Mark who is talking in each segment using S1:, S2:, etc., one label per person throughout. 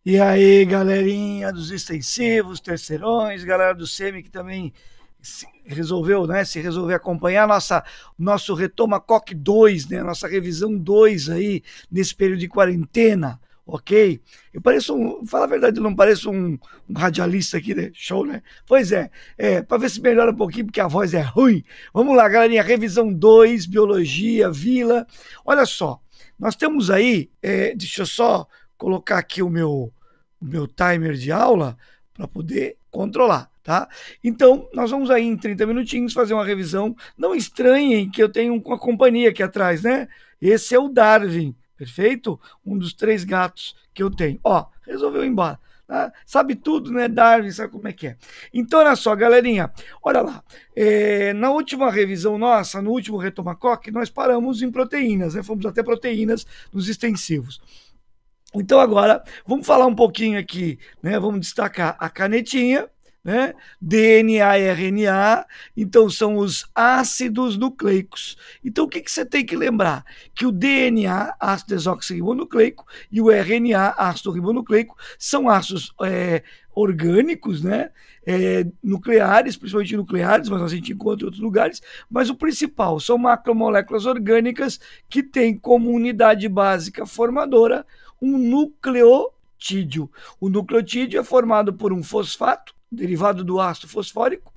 S1: E aí, galerinha dos extensivos, terceirões, galera do SEMI que também resolveu, né, se resolver acompanhar nosso Retoma COC 2, né, nossa revisão 2 aí, nesse período de quarentena, ok? Eu pareço fala a verdade, eu não pareço um radialista aqui, né? Show, né? Pois para ver se melhora um pouquinho, porque a voz é ruim. Vamos lá, galerinha, revisão 2, biologia, vila. Olha só, nós temos aí, deixa eu só colocar aqui o meu timer de aula para poder controlar, tá? Então, nós vamos aí em 30 minutinhos fazer uma revisão. Não estranhem que eu tenho uma companhia aqui atrás, né? Esse é o Darwin, perfeito? Um dos 3 gatos que eu tenho. Ó, resolveu ir embora. Tá? Sabe tudo, né, Darwin? Sabe como é que é? Então, olha só, galerinha, olha lá. Na última revisão nossa, no último Retomacoque, nós paramos em proteínas, né? Fomos até proteínas nos extensivos. Então agora vamos falar um pouquinho aqui, né? Vamos destacar a canetinha, né? DNA e RNA, então são os ácidos nucleicos. Então o que você tem que lembrar? Que o DNA, ácido desoxirribonucleico, e o RNA, ácido ribonucleico, são ácidos orgânicos, né? Nucleares, principalmente nucleares, mas a gente encontra em outros lugares. Mas o principal são macromoléculas orgânicas que têm como unidade básica formadora um nucleotídeo. O nucleotídeo é formado por um fosfato, derivado do ácido fosfórico,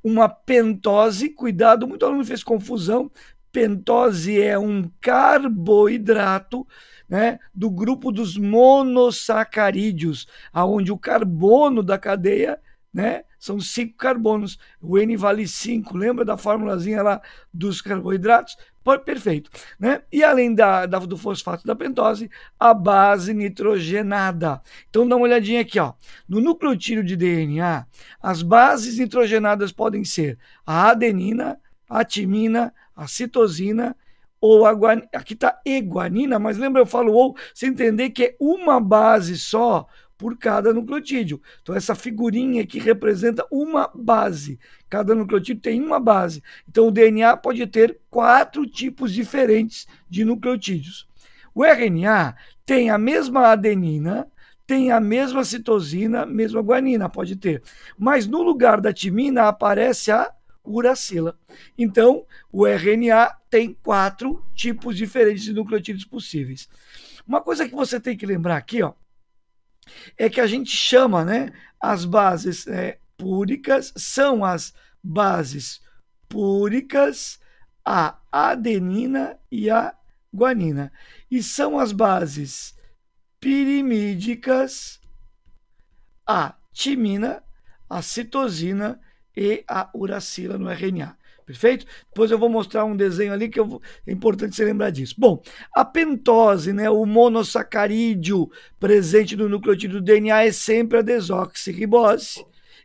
S1: uma pentose, cuidado, muito aluno fez confusão, pentose é um carboidrato, né, do grupo dos monossacarídeos, aonde o carbono da cadeia, né, são 5 carbonos, o N vale 5, lembra da formulazinha lá dos carboidratos? Perfeito, né? E além do fosfato da pentose, a base nitrogenada. Então dá uma olhadinha aqui, ó. No nucleotídeo de DNA, as bases nitrogenadas podem ser a adenina, a timina, a citosina ou a guanina. Aqui está e-guanina, mas lembra eu falo ou, você entender que é uma base só por cada nucleotídeo. Então, essa figurinha aqui representa uma base. Cada nucleotídeo tem uma base. Então, o DNA pode ter 4 tipos diferentes de nucleotídeos. O RNA tem a mesma adenina, tem a mesma citosina, mesma guanina, pode ter. Mas no lugar da timina aparece a uracila. Então, o RNA tem 4 tipos diferentes de nucleotídeos possíveis. Uma coisa que você tem que lembrar aqui, ó, é que a gente chama, né, as bases púricas, são as bases púricas, a adenina e a guanina. E são as bases pirimídicas, a timina, a citosina e a uracila no RNA. Perfeito? Depois eu vou mostrar um desenho ali que é importante você lembrar disso. Bom, a pentose, né, o monossacarídeo presente no nucleotídeo do DNA é sempre a desoxirribose.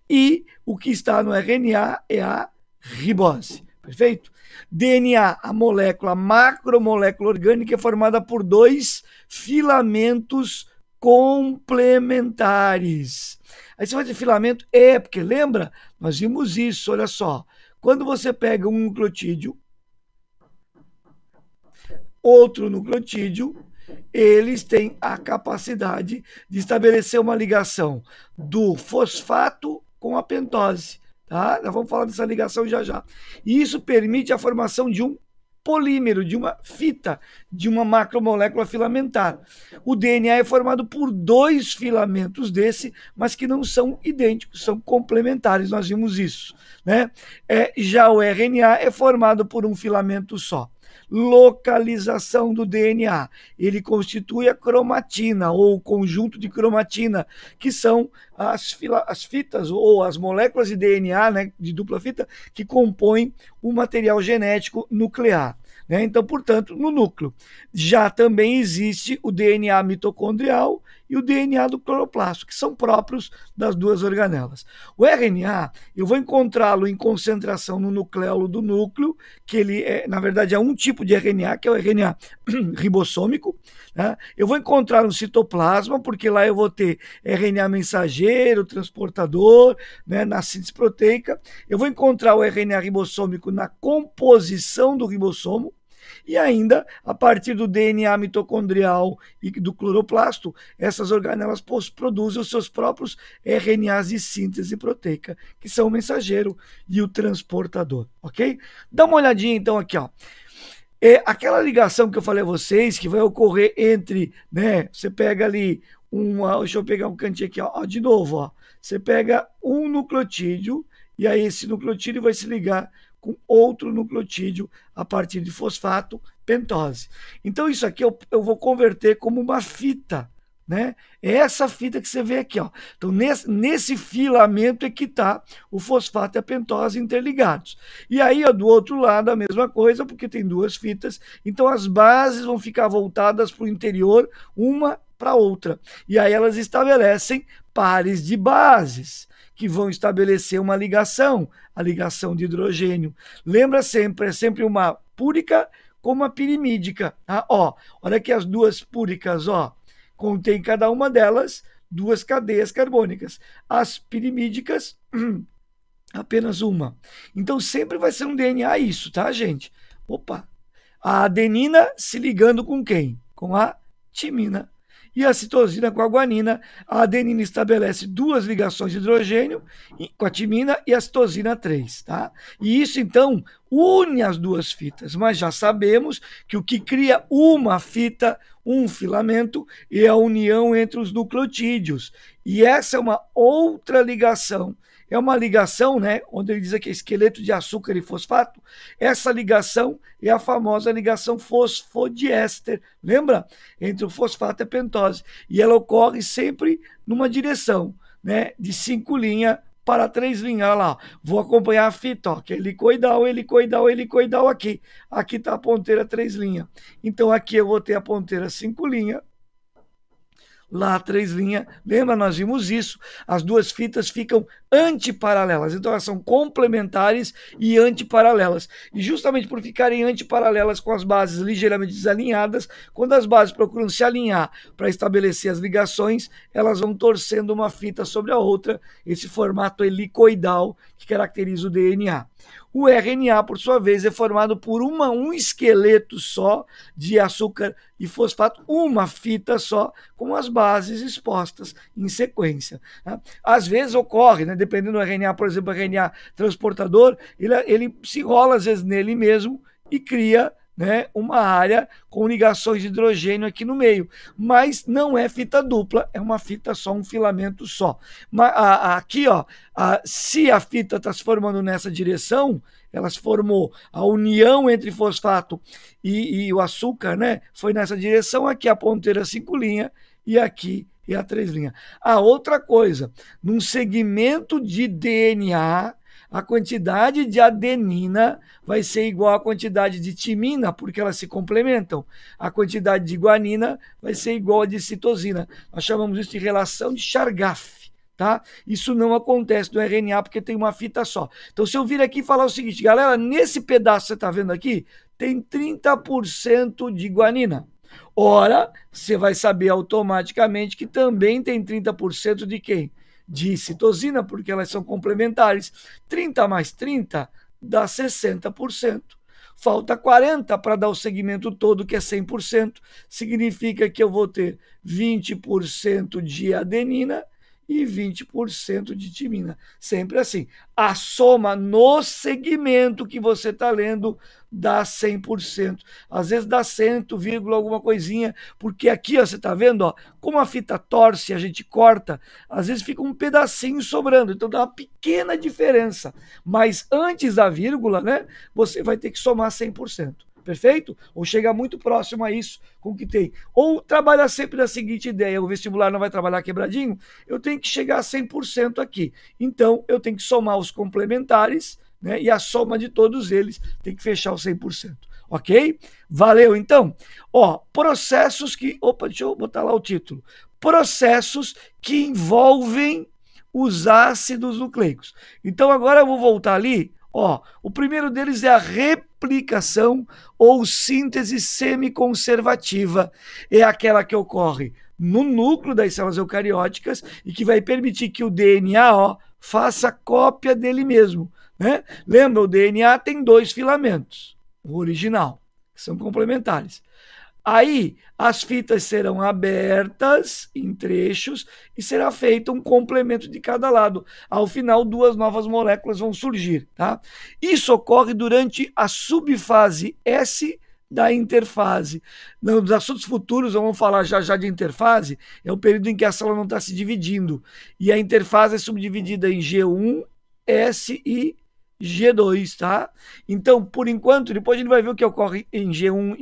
S1: E o que está no RNA é a ribose. Perfeito? DNA, a molécula, a macromolécula orgânica, é formada por 2 filamentos complementares. Aí você vai dizer filamento? Porque lembra? Nós vimos isso, olha só. Quando você pega um nucleotídeo, outro nucleotídeo, eles têm a capacidade de estabelecer uma ligação do fosfato com a pentose. Tá? Nós vamos falar dessa ligação já já. E isso permite a formação de um polímero, de uma fita, de uma macromolécula filamentar. O DNA é formado por 2 filamentos desse, mas que não são idênticos, são complementares, nós vimos isso. Né? Já o RNA é formado por um filamento só. Localização do DNA. Ele constitui a cromatina, ou o conjunto de cromatina, que são as fitas ou as moléculas de DNA, né, de dupla fita, que compõem o material genético nuclear. Né? Então, portanto, no núcleo já também existe o DNA mitocondrial e o DNA do cloroplasto, que são próprios das 2 organelas. O RNA, eu vou encontrá-lo em concentração no nucleolo do núcleo, que ele na verdade, é um tipo de RNA, que é o RNA ribossômico. Né? Eu vou encontrar no citoplasma, porque lá eu vou ter RNA mensageiro, transportador, né, na síntese proteica. Eu vou encontrar o RNA ribossômico na composição do ribossomo, E ainda, a partir do DNA mitocondrial e do cloroplasto, essas organelas produzem os seus próprios RNAs de síntese proteica, que são o mensageiro e o transportador, ok? Dá uma olhadinha então aqui, ó. Aquela ligação que eu falei a vocês, que vai ocorrer entre, né, você pega ali deixa eu pegar um cantinho aqui, ó, de novo, ó, você pega um nucleotídeo, e aí esse nucleotídeo vai se ligar com outro nucleotídeo a partir de fosfato, pentose. Então isso aqui eu vou converter como uma fita, né? É essa fita que você vê aqui, ó. Então nesse filamento é que está o fosfato e a pentose interligados. E aí, ó, do outro lado a mesma coisa, porque tem duas fitas, então as bases vão ficar voltadas para o interior, uma para outra. E aí elas estabelecem pares de bases, que vão estabelecer uma ligação, a ligação de hidrogênio. Lembra sempre, é sempre uma púrica com uma pirimídica. Ah, ó, olha aqui as duas púricas, ó. Contém cada uma delas duas cadeias carbônicas. As pirimídicas, apenas uma. Então sempre vai ser um DNA isso, tá, gente? Opa! A adenina se ligando com quem? Com a timina. E a citosina com a guanina. A adenina estabelece duas ligações de hidrogênio com a timina e a citosina 3, tá? E isso, então, une as duas fitas. Mas já sabemos que o que cria uma fita, um filamento, é a união entre os nucleotídeos. E essa é uma outra ligação. É uma ligação, né, onde ele diz aqui esqueleto de açúcar e fosfato. Essa ligação é a famosa ligação fosfodiéster, lembra? Entre o fosfato e a pentose. E ela ocorre sempre numa direção, né, de 5 linhas para 3 linhas. Olha lá, vou acompanhar a fita, ó, que é helicoidal, helicoidal, helicoidal aqui. Aqui está a ponteira 3 linhas. Então aqui eu vou ter a ponteira 5 linhas. Lá 3 linhas, lembra, nós vimos isso, as duas fitas ficam antiparalelas, então elas são complementares e antiparalelas, e justamente por ficarem antiparalelas com as bases ligeiramente desalinhadas, quando as bases procuram se alinhar para estabelecer as ligações, elas vão torcendo uma fita sobre a outra, esse formato helicoidal que caracteriza o DNA. O RNA, por sua vez, é formado por um esqueleto só de açúcar e fosfato, uma fita só, com as bases expostas em sequência. Tá? Às vezes ocorre, né, dependendo do RNA, por exemplo, o RNA transportador, ele se enrola às vezes nele mesmo e cria, né, uma área com ligações de hidrogênio aqui no meio, mas não é fita dupla, é uma fita só, um filamento só. Mas, aqui, ó, se a fita está se formando nessa direção, ela se formou, a união entre fosfato e o açúcar, né, foi nessa direção, aqui a ponteira 5 linhas e aqui é a 3 linhas. A outra coisa, num segmento de DNA, a quantidade de adenina vai ser igual à quantidade de timina, porque elas se complementam. A quantidade de guanina vai ser igual à de citosina. Nós chamamos isso de relação de Chargaff, tá? Isso não acontece no RNA porque tem uma fita só. Então, se eu vir aqui e falar o seguinte, galera, nesse pedaço que você está vendo aqui, tem 30% de guanina. Ora, você vai saber automaticamente que também tem 30% de quem? De citosina, porque elas são complementares. 30 mais 30 dá 60%. Falta 40 para dar o segmento todo, que é 100%. Significa que eu vou ter 20% de adenina e 20% de timina. Sempre assim. A soma no segmento que você está lendo dá 100%. Às vezes dá 100, alguma coisinha, porque aqui, ó, você está vendo, ó, como a fita torce, a gente corta, às vezes fica um pedacinho sobrando, então dá uma pequena diferença. Mas antes da vírgula, né, você vai ter que somar 100%. Perfeito? Ou chega muito próximo a isso com o que tem. Ou trabalha sempre na seguinte ideia, o vestibular não vai trabalhar quebradinho, eu tenho que chegar a 100% aqui. Então, eu tenho que somar os complementares, né, e a soma de todos eles tem que fechar os 100%. Ok? Valeu, então? Ó, processos que... Opa, deixa eu botar lá o título. Processos que envolvem os ácidos nucleicos. Então, agora eu vou voltar ali. Ó, o primeiro deles é a replicação ou síntese semiconservativa. É aquela que ocorre no núcleo das células eucarióticas e que vai permitir que o DNA, ó, faça cópia dele mesmo, né? Lembra, o DNA tem 2 filamentos, o original, que são complementares. Aí as fitas serão abertas em trechos e será feito um complemento de cada lado. Ao final, duas novas moléculas vão surgir, tá? Isso ocorre durante a subfase S da interfase. Nos assuntos futuros, vamos falar já de interfase, é o período em que a célula não está se dividindo. E a interfase é subdividida em G1, S e G2, tá? Então, por enquanto, depois a gente vai ver o que ocorre em G1,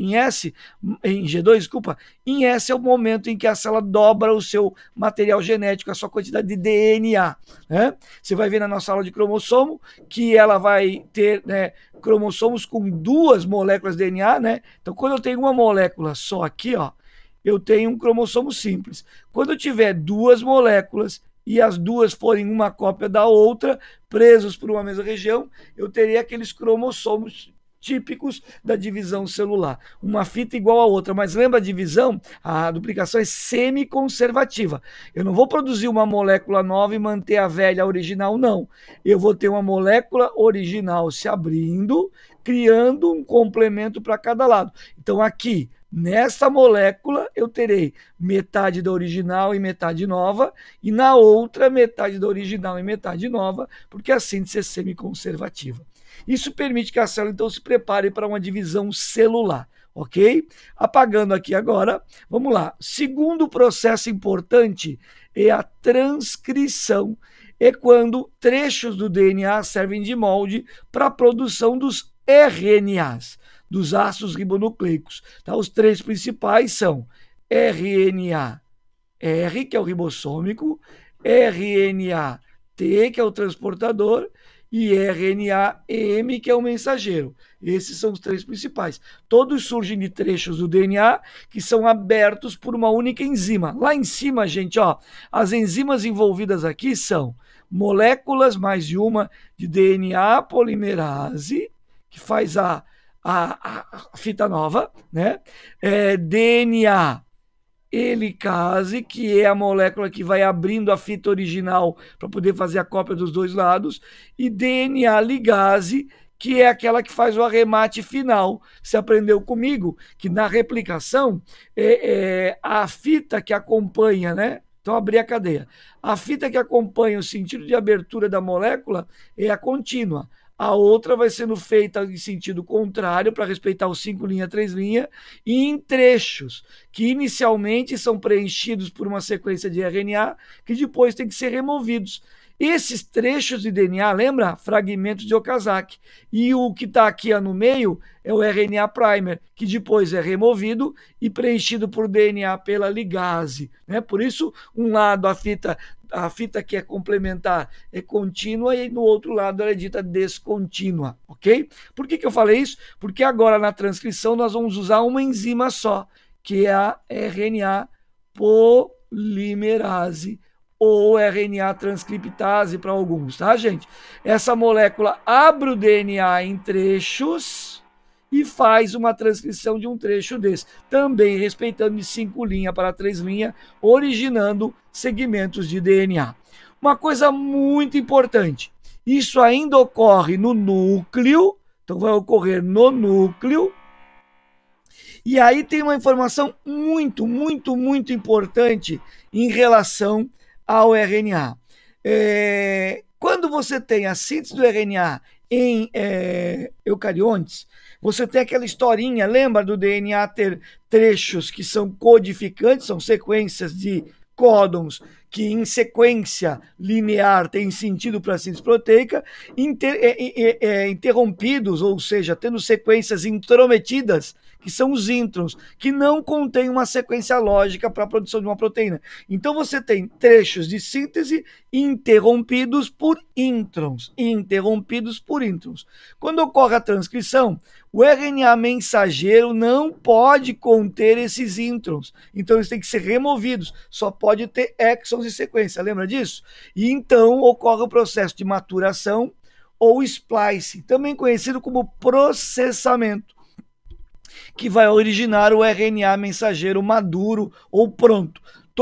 S1: em G2, desculpa. Em S é o momento em que a célula dobra o seu material genético, a sua quantidade de DNA, né? Você vai ver na nossa aula de cromossomo que ela vai ter, né, cromossomos com duas moléculas de DNA, né? Então, quando eu tenho uma molécula só aqui, ó, eu tenho um cromossomo simples. Quando eu tiver duas moléculas e as duas forem uma cópia da outra, presos por uma mesma região, eu teria aqueles cromossomos típicos da divisão celular. Uma fita igual a outra, mas lembra a divisão? A duplicação é semi-conservativa. Eu não vou produzir uma molécula nova e manter a velha original, não. Eu vou ter uma molécula original se abrindo, criando um complemento para cada lado. Então aqui, nessa molécula, eu terei metade da original e metade nova, e na outra, metade da original e metade nova, porque a síntese é semi-conservativa. Isso permite que a célula, então, se prepare para uma divisão celular, ok? Apagando aqui agora, vamos lá. Segundo processo importante é a transcrição. É quando trechos do DNA servem de molde para a produção dos RNAs, dos ácidos ribonucleicos. Tá? Os três principais são RNA-R, que é o ribossômico, RNA-T, que é o transportador, e RNA-M, que é o mensageiro. Esses são os três principais. Todos surgem de trechos do DNA que são abertos por uma única enzima. Lá em cima, gente, ó, as enzimas envolvidas aqui são moléculas, mais de uma, de DNA polimerase, que faz a fita nova, né? DNA helicase, que é a molécula que vai abrindo a fita original para poder fazer a cópia dos dois lados, e DNA ligase, que é aquela que faz o arremate final. Você aprendeu comigo que na replicação a fita que acompanha, né? Então, abrir a cadeia. A fita que acompanha o sentido de abertura da molécula é a contínua. A outra vai sendo feita em sentido contrário, para respeitar os 5' 3', e em trechos, que inicialmente são preenchidos por uma sequência de RNA, que depois tem que ser removidos. Esses trechos de DNA, lembra? Fragmentos de Okazaki. E o que está aqui no meio é o RNA primer, que depois é removido e preenchido por DNA pela ligase, né? Por isso, um lado a fita que é complementar é contínua e no outro lado ela é dita descontínua, ok? Por que eu falei isso? Porque agora na transcrição nós vamos usar uma enzima só, que é a RNA polimerase, ou RNA transcriptase para alguns, tá, gente? Essa molécula abre o DNA em trechos e faz uma transcrição de um trecho desse, também respeitando de 5' para 3', originando segmentos de DNA. Uma coisa muito importante, isso ainda ocorre no núcleo, então vai ocorrer no núcleo, e aí tem uma informação muito importante em relação ao RNA. Quando você tem a síntese do RNA em eucariontes, você tem aquela historinha, lembra do DNA ter trechos que são codificantes, são sequências de códons que em sequência linear tem sentido para a síntese proteica, interrompidos, ou seja, tendo sequências intrometidas, que são os introns, que não contêm uma sequência lógica para a produção de uma proteína. Então você tem trechos de síntese interrompidos por introns, Quando ocorre a transcrição, o RNA mensageiro não pode conter esses introns, então eles têm que ser removidos, só pode ter exons de sequência, lembra disso? E então ocorre o processo de maturação ou splice, também conhecido como processamento, que vai originar o RNA mensageiro maduro ou pronto.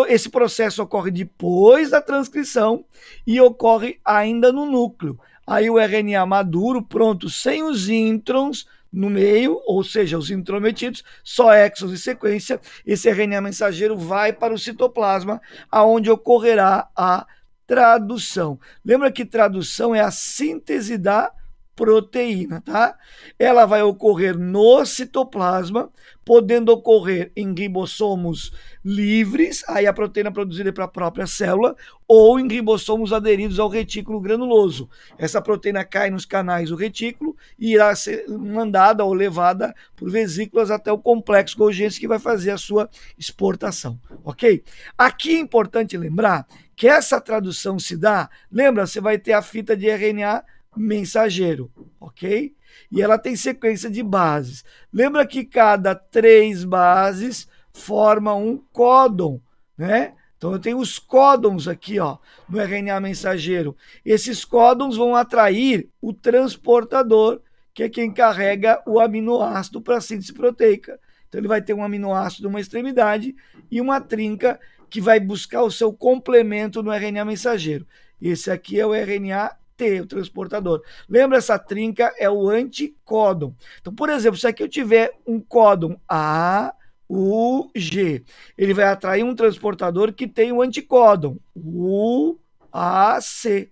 S1: Esse processo ocorre depois da transcrição e ocorre ainda no núcleo. Aí o RNA maduro, pronto, sem os introns, no meio, ou seja, os intrometidos, só exons e sequência, esse RNA mensageiro vai para o citoplasma, aonde ocorrerá a tradução. Lembra que tradução é a síntese da proteína, tá? Ela vai ocorrer no citoplasma, podendo ocorrer em ribossomos livres, aí a proteína produzida para a própria célula, ou em ribossomos aderidos ao retículo granuloso. Essa proteína cai nos canais do retículo e irá ser mandada ou levada por vesículas até o complexo Golgi, que vai fazer a sua exportação, ok? Aqui é importante lembrar que essa tradução se dá, lembra, você vai ter a fita de RNA mensageiro, ok? E ela tem sequência de bases. Lembra que cada 3 bases forma um códon, né? Então eu tenho os códons aqui, ó, no RNA mensageiro. Esses códons vão atrair o transportador, que é quem carrega o aminoácido para a síntese proteica. Então ele vai ter um aminoácido numa extremidade e uma trinca que vai buscar o seu complemento no RNA mensageiro. Esse aqui é o RNA T, o transportador. Lembra, essa trinca é o anticódon. Então, por exemplo, se aqui eu tiver um códon A, U, G, ele vai atrair um transportador que tem o anticódon U, A, C.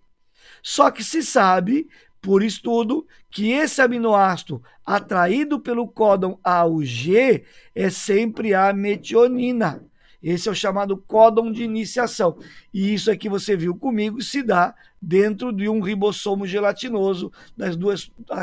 S1: Só que se sabe, por estudo, que esse aminoácido atraído pelo códon A, U, G é sempre a metionina. Esse é o chamado códon de iniciação. E isso aqui você viu comigo se dá dentro de um ribossomo gelatinoso das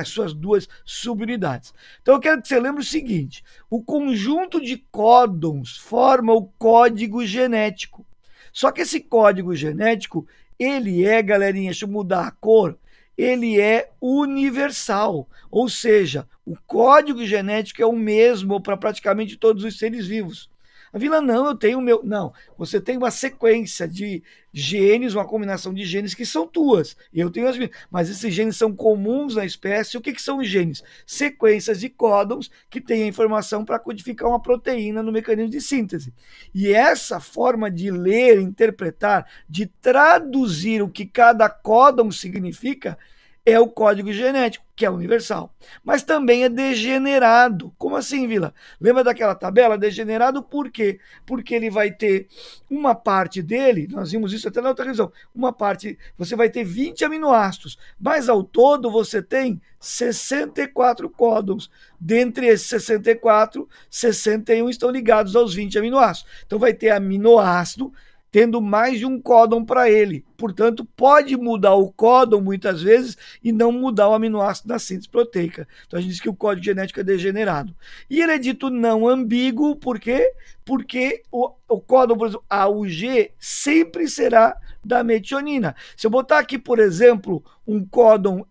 S1: suas duas subunidades. Então eu quero que você lembre o seguinte: o conjunto de códons forma o código genético. Só que esse código genético, ele é, galerinha, deixa eu mudar a cor, ele é universal, ou seja, o código genético é o mesmo para praticamente todos os seres vivos. A Vila, não, eu tenho o meu. Não, você tem uma sequência de genes, uma combinação de genes que são tuas. Eu tenho as minhas. Mas esses genes são comuns na espécie. O que são os genes? Sequências de códons que têm a informação para codificar uma proteína no mecanismo de síntese. E essa forma de ler, interpretar, de traduzir o que cada códon significa, é o código genético, que é universal. Mas também é degenerado. Como assim, Vila? Lembra daquela tabela? Degenerado por quê? Porque ele vai ter uma parte dele, nós vimos isso até na outra revisão, uma parte, você vai ter 20 aminoácidos, mas ao todo você tem 64 códons. Dentre esses 64, 61 estão ligados aos 20 aminoácidos. Então vai ter aminoácido tendo mais de um códon para ele. Portanto, pode mudar o códon muitas vezes e não mudar o aminoácido na síntese proteica. Então a gente diz que o código genético é degenerado. E ele é dito não ambíguo, por quê? Porque o códon, por exemplo, A, U, G, sempre será da metionina. Se eu botar aqui, por exemplo, um códon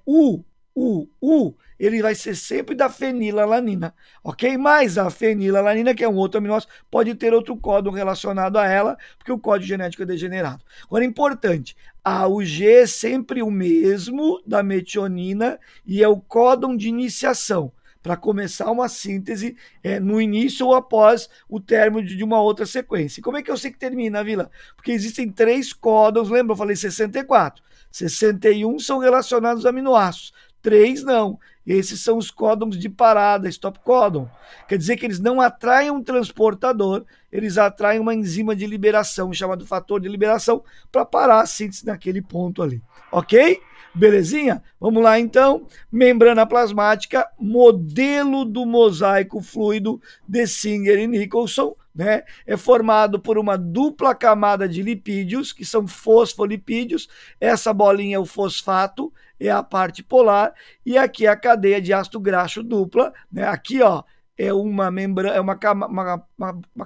S1: U, ele vai ser sempre da fenilalanina, ok? Mas a fenilalanina, que é um outro aminoácido, pode ter outro códon relacionado a ela, porque o código genético é degenerado. Agora, importante, o G é sempre o mesmo da metionina e é o códon de iniciação, para começar uma síntese no início ou após o término de uma outra sequência. E como é que eu sei que termina, Vila? Porque existem 3 códons, lembra? Eu falei 64. 61 são relacionados a aminoácidos. 3 não. Esses são os códons de parada, stop códon. Quer dizer que eles não atraem um transportador, eles atraem uma enzima de liberação, chamado fator de liberação, para parar a síntese naquele ponto ali. Ok? Belezinha? Vamos lá então. Membrana plasmática, modelo do mosaico fluido de Singer e Nicholson, né? É formado por uma dupla camada de lipídios, que são fosfolipídios. Essa bolinha é o fosfato, é a parte polar, e aqui é a cadeia de ácido graxo dupla, né? Aqui, ó, é uma membrana, é uma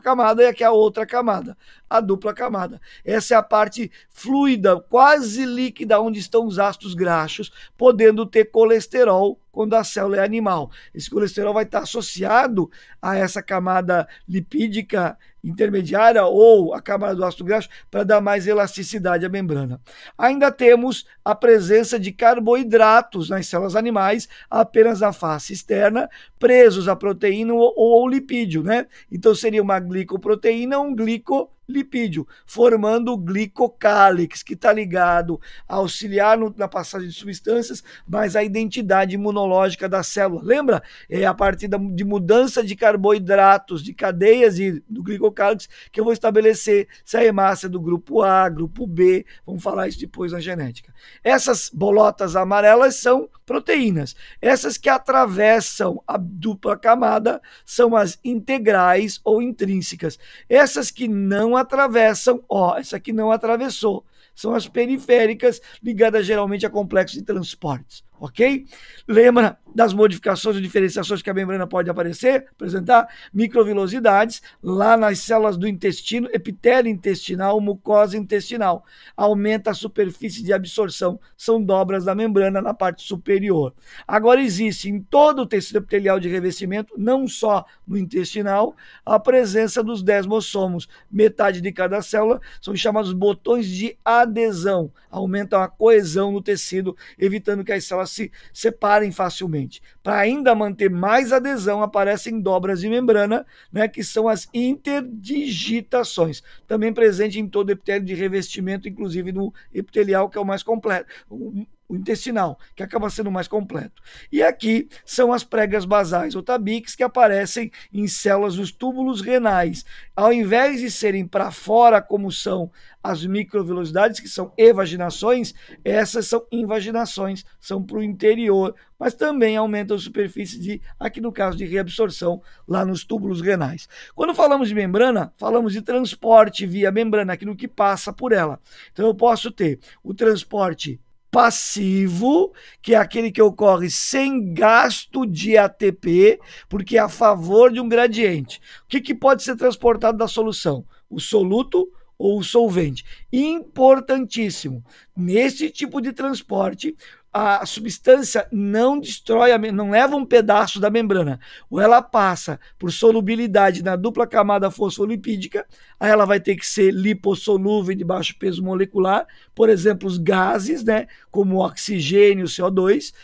S1: camada, e aqui é a outra camada, a dupla camada. Essa é a parte fluida, quase líquida, onde estão os ácidos graxos, podendo ter colesterol quando a célula é animal. Esse colesterol vai estar associado a essa camada lipídica intermediária ou a camada do ácido graxo para dar mais elasticidade à membrana. Ainda temos a presença de carboidratos nas células animais, apenas na face externa, presos à proteína ou ao lipídio, né? Então seria uma glicoproteína ou um glicolipídio. fosfolipídio, formando o glicocálix, que está ligado a auxiliar na passagem de substâncias, mas a identidade imunológica da célula. Lembra? É a partir de mudança de carboidratos, de cadeias e do glicocálix, que eu vou estabelecer se a hemácia é do grupo A, grupo B, vamos falar isso depois na genética. Essas bolotas amarelas são proteínas. Essas que atravessam a dupla camada são as integrais ou intrínsecas. Essas que não atravessam, essa aqui não atravessou, são as periféricas, ligadas geralmente a complexos de transportes, ok? Lembra das modificações ou diferenciações que a membrana pode apresentar? Microvilosidades, lá nas células do intestino, epitélio intestinal, mucosa intestinal. Aumenta a superfície de absorção, são dobras da membrana na parte superior. Agora existe em todo o tecido epitelial de revestimento, não só no intestinal, a presença dos desmossomos. Metade de cada célula são chamados botões de adesão, aumentam a coesão no tecido, evitando que as células se separem facilmente. Para ainda manter mais adesão, aparecem dobras de membrana, né, que são as interdigitações, também presente em todo epitélio de revestimento, inclusive no epitelial, que é o mais completo, o intestinal, que acaba sendo mais completo. E aqui são as pregas basais ou tabiques que aparecem em células dos túbulos renais. Ao invés de serem para fora, como são as microvilosidades, que são evaginações, essas são invaginações, são para o interior, mas também aumentam a superfície de, aqui no caso de reabsorção, lá nos túbulos renais. Quando falamos de membrana, falamos de transporte via membrana, aquilo que passa por ela. Então eu posso ter o transporte passivo, que é aquele que ocorre sem gasto de ATP, porque é a favor de um gradiente. O que pode ser transportado da solução? O soluto ou o solvente. Importantíssimo. Nesse tipo de transporte, a substância não destrói, não leva um pedaço da membrana, ou ela passa por solubilidade na dupla camada fosfolipídica, aí ela vai ter que ser lipossolúvel de baixo peso molecular, por exemplo, os gases, né, como o oxigênio, o CO2,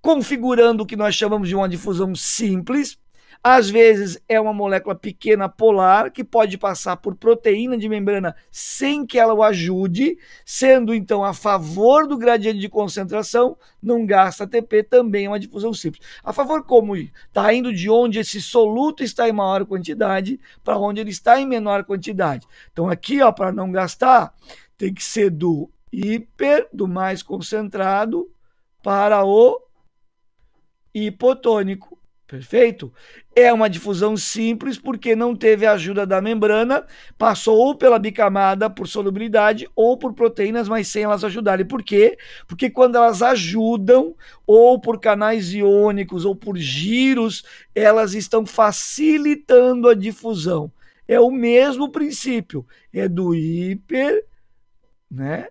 S1: configurando o que nós chamamos de uma difusão simples. Às vezes é uma molécula pequena polar que pode passar por proteína de membrana sem que ela o ajude, sendo então a favor do gradiente de concentração, não gasta ATP, também é uma difusão simples. A favor como? Está indo de onde esse soluto está em maior quantidade para onde ele está em menor quantidade. Então aqui, para não gastar, tem que ser do do mais concentrado, para o hipotônico. Perfeito? É uma difusão simples porque não teve a ajuda da membrana, passou ou pela bicamada por solubilidade ou por proteínas, mas sem elas ajudarem. Por quê? Porque quando elas ajudam, ou por canais iônicos ou por giros, elas estão facilitando a difusão. É o mesmo princípio, é do hiper, né,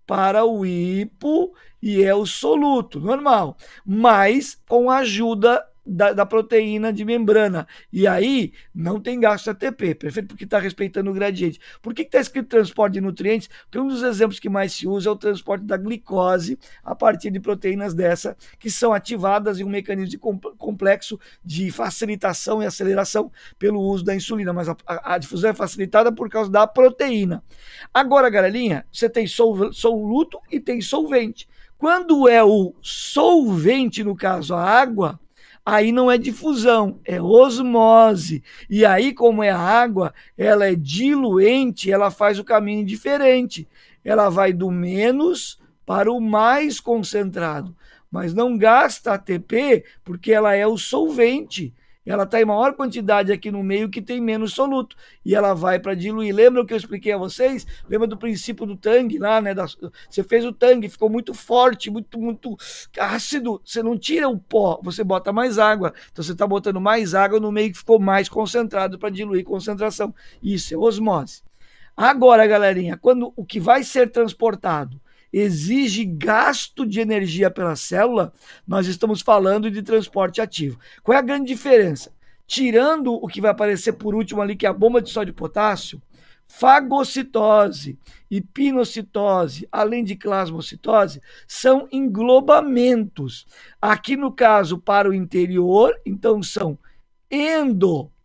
S1: para o hipo, e é o soluto, normal, mas com a ajuda da proteína de membrana. E aí não tem gasto ATP, perfeito? Porque está respeitando o gradiente. Por que está escrito transporte de nutrientes? Porque um dos exemplos que mais se usa é o transporte da glicose a partir de proteínas dessa, que são ativadas em um mecanismo complexo de facilitação e aceleração pelo uso da insulina, mas a difusão é facilitada por causa da proteína. Agora, galerinha, você tem soluto e tem solvente. Quando é o solvente, no caso a água, aí não é difusão, é osmose. E aí, como é a água, ela é diluente, ela faz o caminho diferente. Ela vai do menos para o mais concentrado, mas não gasta ATP porque ela é o solvente. Ela está em maior quantidade aqui no meio que tem menos soluto. E ela vai para diluir. Lembra o que eu expliquei a vocês? Lembra do princípio do tangue lá, né? Você fez o tangue, ficou muito forte, muito ácido. Você não tira o pó, você bota mais água. Então você está botando mais água no meio que ficou mais concentrado para diluir concentração. Isso é osmose. Agora, galerinha, quando o que vai ser transportado exige gasto de energia pela célula, nós estamos falando de transporte ativo. Qual é a grande diferença? Tirando o que vai aparecer por último ali, que é a bomba de sódio e potássio, fagocitose e pinocitose, além de plasmocitose, são englobamentos. Aqui no caso, para o interior, então são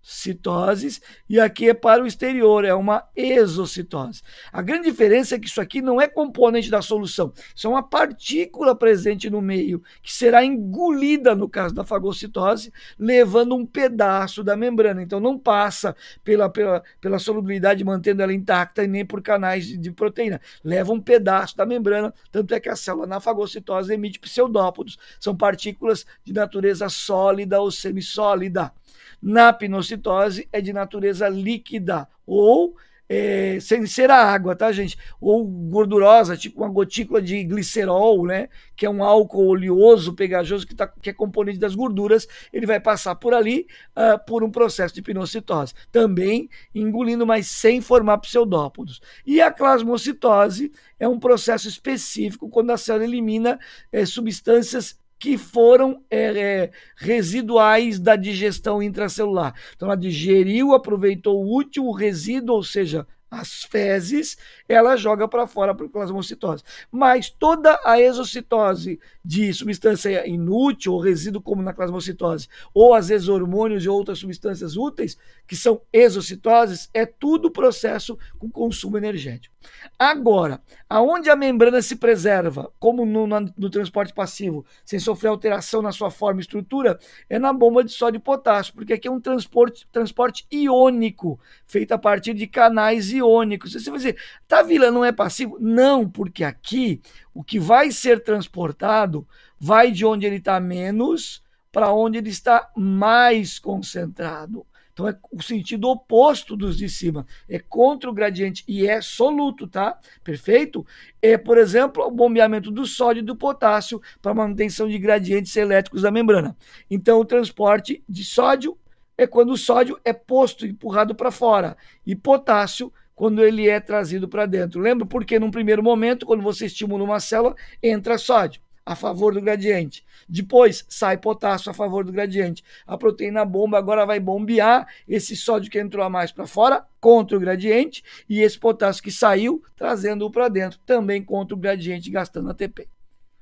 S1: citoses, e aqui é para o exterior, é uma exocitose. A grande diferença é que isso aqui não é componente da solução, isso é uma partícula presente no meio, que será engolida, no caso da fagocitose, levando um pedaço da membrana. Então não passa pela solubilidade, mantendo ela intacta, e nem por canais de proteína. Leva um pedaço da membrana, tanto é que a célula na fagocitose emite pseudópodos, são partículas de natureza sólida ou semissólida. Na pinocitose é de natureza líquida ou sem ser a água, tá, gente? Ou gordurosa, tipo uma gotícula de glicerol, né? Que é um álcool oleoso, pegajoso, que é componente das gorduras. Ele vai passar por ali por um processo de pinocitose. Também engolindo, mas sem formar pseudópodos. E a plasmocitose é um processo específico quando a célula elimina substâncias que foram residuais da digestão intracelular. Então, ela digeriu, aproveitou o útil, o resíduo, ou seja, as fezes, ela joga para fora para a plasmocitose. Mas toda a exocitose de substância inútil ou resíduo, como na plasmocitose, ou às vezes hormônios e outras substâncias úteis, que são exocitoses, é tudo processo com consumo energético. Agora, aonde a membrana se preserva, como no transporte passivo, sem sofrer alteração na sua forma e estrutura, é na bomba de sódio e potássio, porque aqui é um transporte iônico, feito a partir de canais iônicos. Você vai dizer, tá, Vila, não é passivo? Não, porque aqui o que vai ser transportado vai de onde ele está menos para onde ele está mais concentrado. Então é o sentido oposto dos de cima, é contra o gradiente e é soluto, tá? Perfeito? É, por exemplo, o bombeamento do sódio e do potássio para manutenção de gradientes elétricos da membrana. Então o transporte de sódio é quando o sódio é posto, empurrado para fora, e potássio quando ele é trazido para dentro. Lembra? Porque num primeiro momento, quando você estimula uma célula, entra sódio a favor do gradiente. Depois sai potássio a favor do gradiente. A proteína bomba agora vai bombear esse sódio que entrou a mais para fora contra o gradiente e esse potássio que saiu trazendo-o para dentro também contra o gradiente, gastando ATP.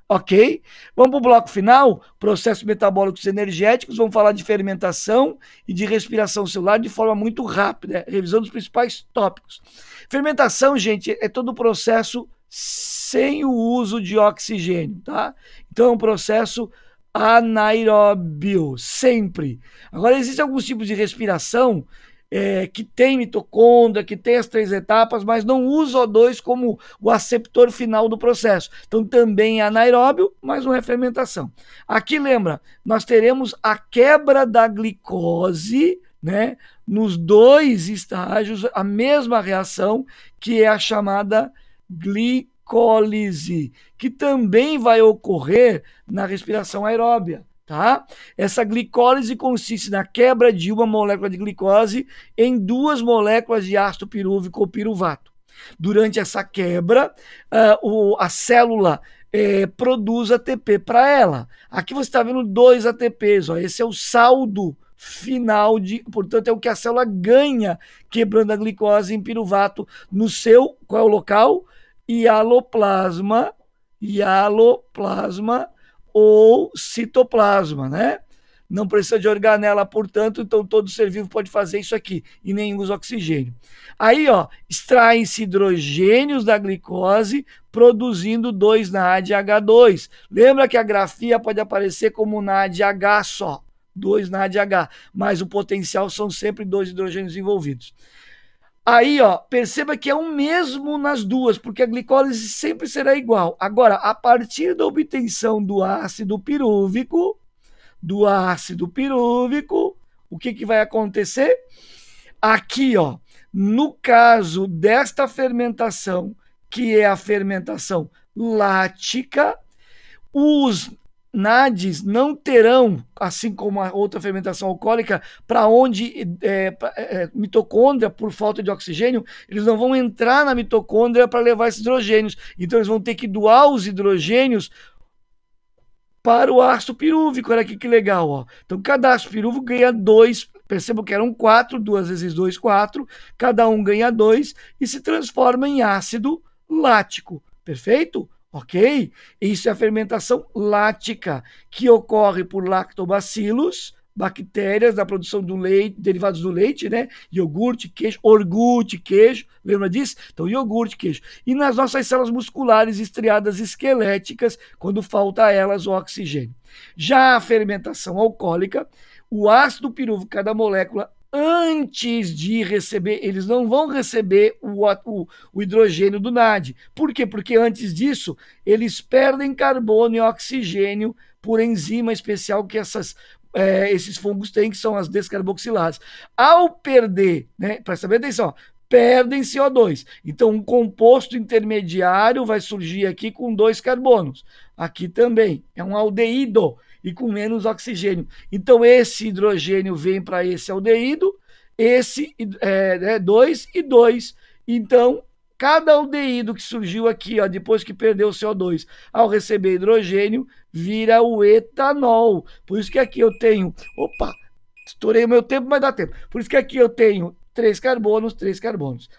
S1: Ok? Vamos para o bloco final, processos metabólicos energéticos, vamos falar de fermentação e de respiração celular de forma muito rápida, revisão dos principais tópicos. Fermentação, gente, é todo o processo sem o uso de oxigênio, tá? Então é um processo anaeróbio, sempre. Agora, existem alguns tipos de respiração que tem mitocôndria, que tem as 3 etapas, mas não usa o O2 como o aceptor final do processo. Então também é anaeróbio, mas não é fermentação. Aqui lembra, nós teremos a quebra da glicose, né, nos 2 estágios, a mesma reação, que é a chamada glicólise, que também vai ocorrer na respiração aeróbia. Tá? Essa glicólise consiste na quebra de uma molécula de glicose em 2 moléculas de ácido pirúvico ou piruvato. Durante essa quebra, a célula produz ATP para ela. Aqui você está vendo 2 ATPs, ó. Esse é o saldo final, portanto, é o que a célula ganha quebrando a glicose em piruvato no seu, qual é o local? Hialoplasma ou citoplasma, né? Não precisa de organela, portanto, então todo ser vivo pode fazer isso aqui e nem usa oxigênio. Aí, ó, extraem-se hidrogênios da glicose, produzindo 2 NADH2. Lembra que a grafia pode aparecer como NADH só, 2 NADH, mas o potencial são sempre 2 hidrogênios envolvidos. Aí, ó, perceba que é o mesmo nas duas, porque a glicólise sempre será igual. Agora, a partir da obtenção do ácido pirúvico, o que vai acontecer? Aqui, ó, no caso desta fermentação, que é a fermentação lática, os NADs não terão, assim como a outra fermentação alcoólica, para onde mitocôndria, por falta de oxigênio, eles não vão entrar na mitocôndria para levar esses hidrogênios. Então eles vão ter que doar os hidrogênios para o ácido pirúvico. Olha aqui que legal, ó. Então cada ácido pirúvico ganha 2, percebam que eram 4, 2 vezes 2, 4, cada um ganha 2 e se transforma em ácido lático. Perfeito? Ok? Isso é a fermentação lática, que ocorre por lactobacilos, bactérias da produção do leite, derivados do leite, né? Iogurte, queijo, orgute, queijo, lembra disso? Então, iogurte, queijo. E nas nossas células musculares estriadas esqueléticas, quando falta a elas o oxigênio. Já a fermentação alcoólica, o ácido pirúvico, cada molécula, antes de receber, eles não vão receber o hidrogênio do NAD. Por quê? Porque antes disso, eles perdem carbono e oxigênio por enzima especial que esses fungos têm, que são as descarboxilases. Ao perder, né, presta bem atenção, perdem CO2. Então, um composto intermediário vai surgir aqui com 2 carbonos. Aqui também, é um aldeído e com menos oxigênio. Então, esse hidrogênio vem para esse aldeído, esse 2 e 2. Então, cada aldeído que surgiu aqui, ó, depois que perdeu o CO2, ao receber hidrogênio, vira o etanol. Por isso que aqui eu tenho... Opa, estourei o meu tempo, mas dá tempo. Por isso que aqui eu tenho 3 carbonos,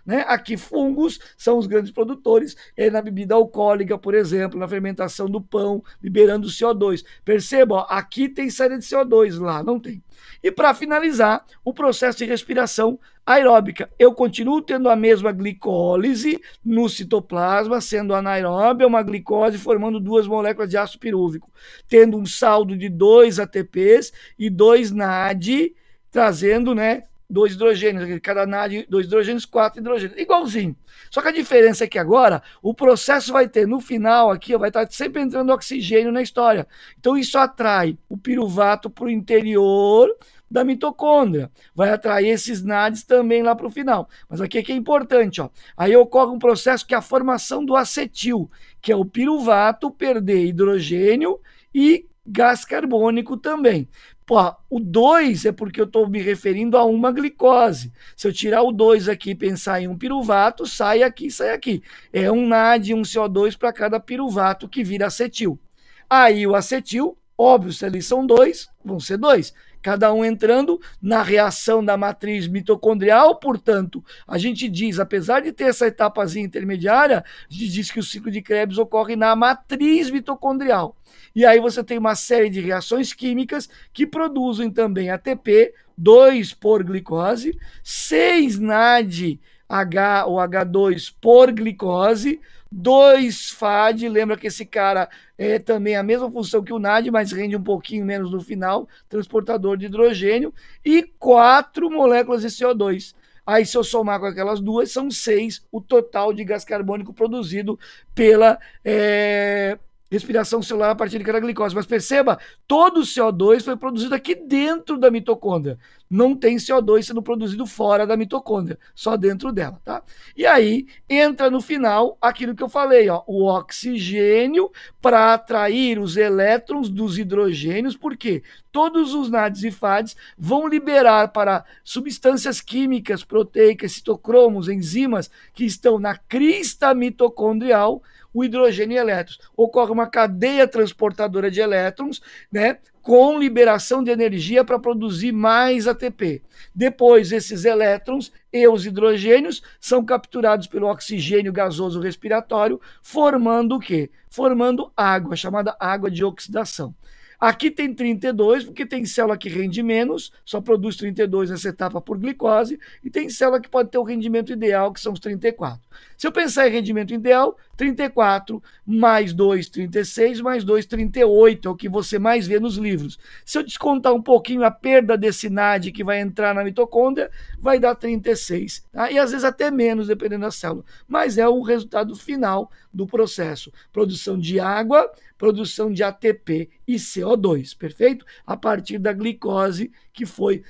S1: né? Aqui fungos são os grandes produtores, na bebida alcoólica, por exemplo, na fermentação do pão, liberando CO2. Perceba, ó, aqui tem saída de CO2, lá não tem. E para finalizar, o processo de respiração aeróbica. Eu continuo tendo a mesma glicólise no citoplasma, sendo anaeróbia, uma glicose formando 2 moléculas de ácido pirúvico, tendo um saldo de 2 ATPs e 2 NAD, trazendo, né, 2 hidrogênios, cada NAD, 2 hidrogênios, 4 hidrogênios, igualzinho. Só que a diferença é que agora o processo vai ter, no final aqui, vai estar sempre entrando oxigênio na história. Então isso atrai o piruvato para o interior da mitocôndria. Vai atrair esses NADs também lá para o final. Mas aqui é que é importante, ó. Aí ocorre um processo que é a formação do acetil, que é o piruvato perder hidrogênio e gás carbônico também. Pô, o 2 é porque eu estou me referindo a uma glicose. Se eu tirar o 2 aqui e pensar em um piruvato, sai aqui, sai aqui. É um NAD e um CO2 para cada piruvato que vira acetil. Aí o acetil, óbvio, se eles são 2, vão ser 2. Cada um entrando na reação da matriz mitocondrial, portanto, a gente diz, apesar de ter essa etapazinha intermediária, a gente diz que o ciclo de Krebs ocorre na matriz mitocondrial. E aí você tem uma série de reações químicas que produzem também ATP, 2 por glicose, 6 NAD H ou H2 por glicose, 2 FAD, lembra que esse cara é também a mesma função que o NAD, mas rende um pouquinho menos no final, transportador de hidrogênio, e 4 moléculas de CO2. Aí, se eu somar com aquelas 2, são 6 o total de gás carbônico produzido pela respiração celular a partir de cada glicose. Mas perceba, todo o CO2 foi produzido aqui dentro da mitocôndria. Não tem CO2 sendo produzido fora da mitocôndria, só dentro dela, tá? E aí entra no final aquilo que eu falei, ó, o oxigênio para atrair os elétrons dos hidrogênios, porque todos os NADs e FADs vão liberar para substâncias químicas, proteicas, citocromos, enzimas que estão na crista mitocondrial, o hidrogênio e elétrons. Ocorre uma cadeia transportadora de elétrons, né, com liberação de energia para produzir mais ATP. Depois, esses elétrons e os hidrogênios são capturados pelo oxigênio gasoso respiratório, formando o quê? Formando água, chamada água de oxidação. Aqui tem 32, porque tem célula que rende menos, só produz 32 nessa etapa por glicose, e tem célula que pode ter o rendimento ideal, que são os 34. Se eu pensar em rendimento ideal, 34 mais 2, 36, mais 2, 38, é o que você mais vê nos livros. Se eu descontar um pouquinho a perda desse NAD que vai entrar na mitocôndria, vai dar 36, tá? E às vezes até menos, dependendo da célula. Mas é o resultado final do processo. Produção de água, produção de ATP e CO2, perfeito? A partir da glicose que foi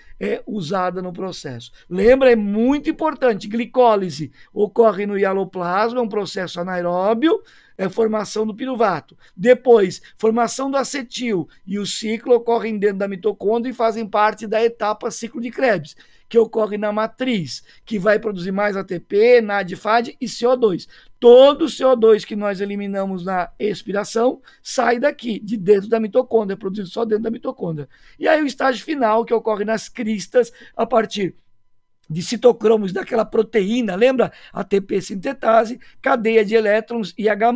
S1: usada no processo. Lembra, é muito importante, glicólise ocorre no hialoplasma, é um processo anaeróbio, formação do piruvato. Depois, formação do acetil e o ciclo ocorrem dentro da mitocôndria e fazem parte da etapa ciclo de Krebs, que ocorre na matriz, que vai produzir mais ATP, NAD, FAD e CO2. Todo o CO2 que nós eliminamos na expiração sai daqui, de dentro da mitocôndria, é produzido só dentro da mitocôndria. E aí o estágio final, que ocorre nas cristas, a partir de citocromos daquela proteína, lembra? ATP sintetase, cadeia de elétrons e H+,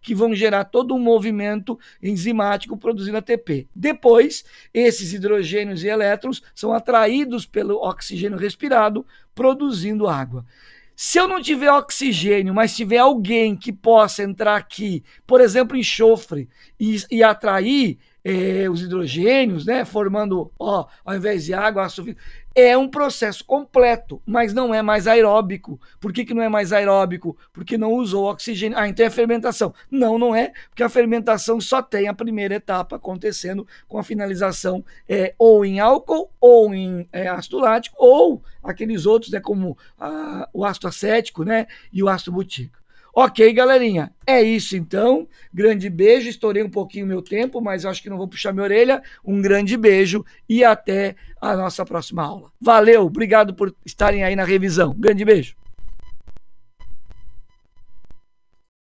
S1: que vão gerar todo um movimento enzimático produzindo ATP. Depois, esses hidrogênios e elétrons são atraídos pelo oxigênio respirado, produzindo água. Se eu não tiver oxigênio, mas tiver alguém que possa entrar aqui, por exemplo, enxofre, e atrair os hidrogênios, né, formando, ao invés de água, ácido, é um processo completo, mas não é mais aeróbico. Por que não é mais aeróbico? Porque não usou oxigênio. Então é fermentação. Não, não é, porque a fermentação só tem a primeira etapa acontecendo com a finalização ou em álcool, ou em ácido lático, ou aqueles outros, né, como o ácido acético, né, e o ácido butírico. Ok, galerinha, é isso então. Grande beijo, estourei um pouquinho o meu tempo, mas acho que não vou puxar minha orelha. Um grande beijo e até a nossa próxima aula. Valeu, obrigado por estarem aí na revisão. Grande beijo.